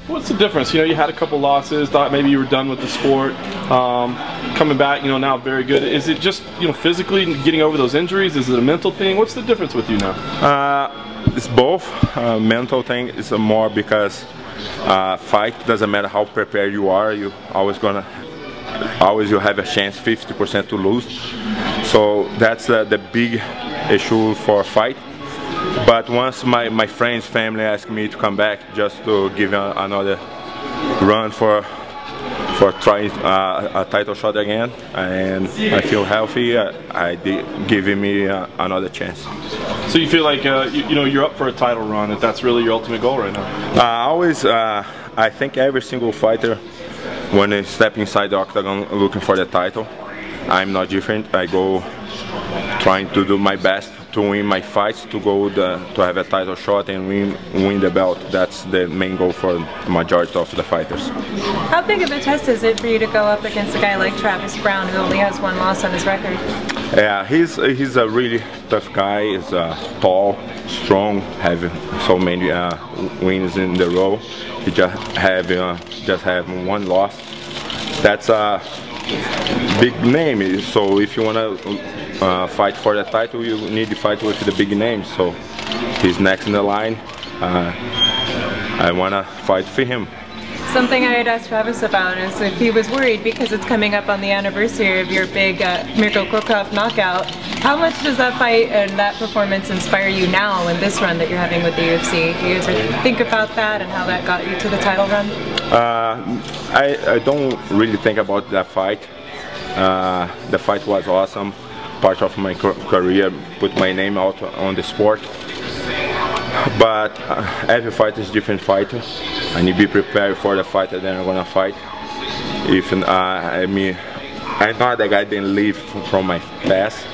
What's the difference? You know, you had a couple losses, thought maybe you were done with the sport. Coming back, you know, now very good. Is it just, you know, physically getting over those injuries? Is it a mental thing? What's the difference with you now? It's both. Mental thing is more because fight doesn't matter how prepared you are. You always you have a chance 50% to lose. So that's the big issue for a fight. But once my friends, family asked me to come back just to give another run for trying a title shot again, and I feel healthy, giving me another chance. So you feel like you know, you're up for a title run, if that's really your ultimate goal right now? I think every single fighter, when they step inside the octagon looking for the title, I'm not different. I go trying to do my best to win my fights, to have a title shot and win the belt. That's the main goal for the majority of the fighters. How big of a test is it for you to go up against a guy like Travis Browne, who only has 1 loss on his record? Yeah, he's a really tough guy. He's tall, strong, having so many wins in the row. He just have 1 loss. That's a big name. So if you wanna fight for the title, you need to fight with the big names. So he's next in the line. I wanna fight for him. Something I had asked Travis about is if he was worried because it's coming up on the anniversary of your big Mirko Krokov knockout. How much does that fight and that performance inspire you now in this run that you're having with the UFC? Do you ever think about that and how that got you to the title run? I don't really think about that fight. The fight was awesome. Part of my career, put my name out on the sport. But every fight is a different fighter. I need to be prepared for the fight that I'm gonna fight. If I mean, I'm not the guy that leave from my past,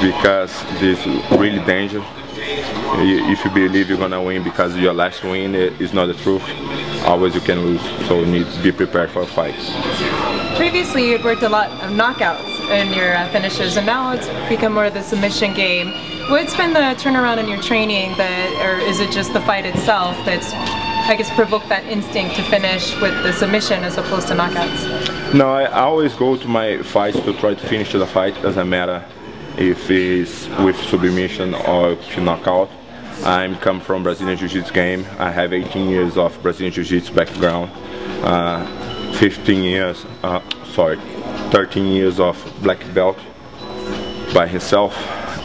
because this is really dangerous. If you believe you're gonna win because your last win is not the truth, always you can lose. So you need to be prepared for a fight. Previously, you'd worked a lot of knockouts in your finishes, and now it's become more of the submission game. What's been the turnaround in your training, or is it just the fight itself that's, I guess, provoked that instinct to finish with the submission as opposed to knockouts? No, I always go to my fights to try to finish the fight. Doesn't matter if it's with submission or if knockout. I come from Brazilian Jiu-Jitsu game. I have 18 years of Brazilian Jiu-Jitsu background. 13 years of black belt by himself,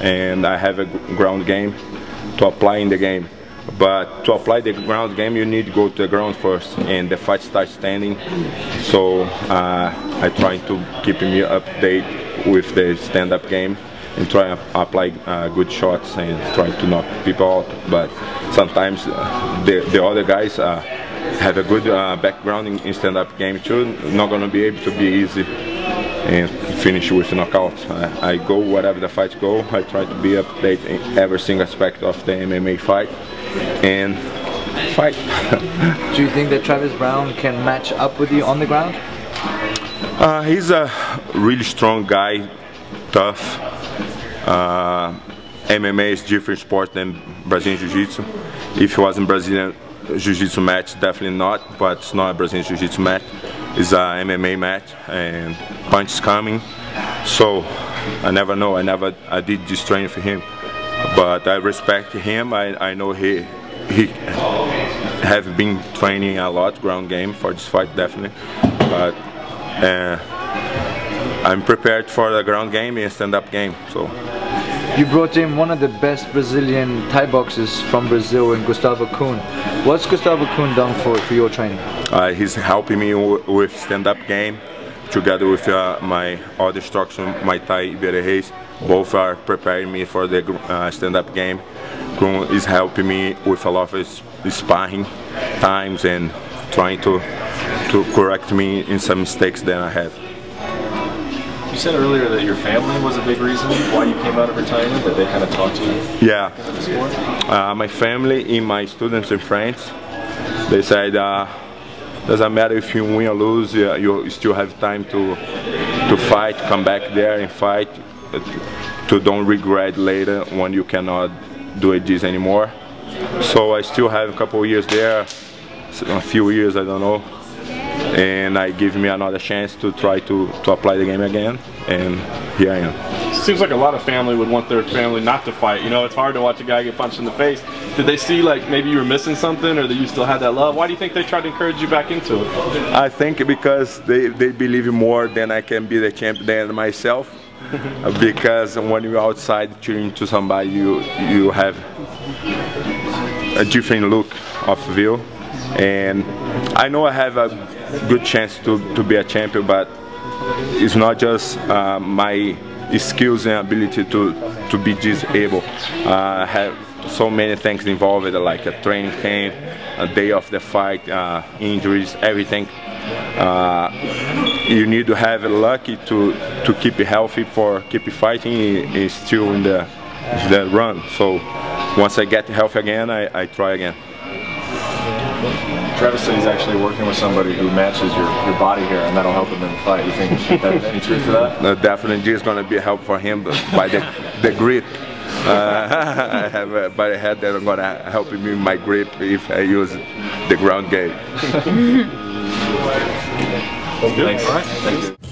and I have a ground game to apply in the game. But to apply the ground game, you need to go to the ground first, and the fight starts standing. So I try to keep me update with the stand-up game and try to apply good shots and try to knock people out. But sometimes the other guys have a good background in stand-up game too. Not gonna be able to be easy and finish with knockouts. I go wherever the fights go. I try to be updated in every single aspect of the MMA fight and fight. Do you think that Travis Browne can match up with you on the ground? He's a really strong guy, tough. MMA is a different sport than Brazilian Jiu-Jitsu. If he was in Brazilian Jiu-Jitsu match, definitely not, but it's not a Brazilian Jiu-Jitsu match. It's a MMA match, and punches coming. So I never know. I did this training for him, but I respect him. I know he have been training a lot ground game for this fight, definitely. But I'm prepared for the ground game and stand-up game. So. You brought in one of the best Brazilian Thai boxers from Brazil, in Gustavo Kuhn. What's Gustavo Kuhn done for your training? He's helping me with stand-up game, together with my other instructor, my Thai Iberreis. Both are preparing me for the stand-up game. Kuhn is helping me with a lot of sparring times and trying to correct me in some mistakes that I have. You said earlier that your family was a big reason why you came out of retirement, that they kind of taught you yeah. the sport? My family and my students and friends, they said doesn't matter if you win or lose, you still have time to fight, come back there and fight, to don't regret later when you cannot do this anymore. So I still have a couple of years there a few years, I don't know. And I give me another chance to try to apply the game again, and here I am. Seems like a lot of family would want their family not to fight. You know, it's hard to watch a guy get punched in the face. Did they see like maybe you were missing something, or that you still had that love? Why do you think they tried to encourage you back into it? I think because they believe more than I can be the champion than myself. Because when you're outside cheering to somebody, you have a different look of view. And I know I have a good chance to be a champion, but it's not just my skills and ability to be disabled. I have so many things involved, like a training camp, a day of the fight, injuries, everything. You need to have lucky to keep healthy, for keep fighting and still in the run. So once I get healthy again, I try again. Travis said he's actually working with somebody who matches your body here, and that'll help him in the fight. You think there's any truth to that? Definitely is going to be a help for him by the grip. I have a body head that I'm going to help me in my grip if I use the ground game. Thanks. All right. Thank you.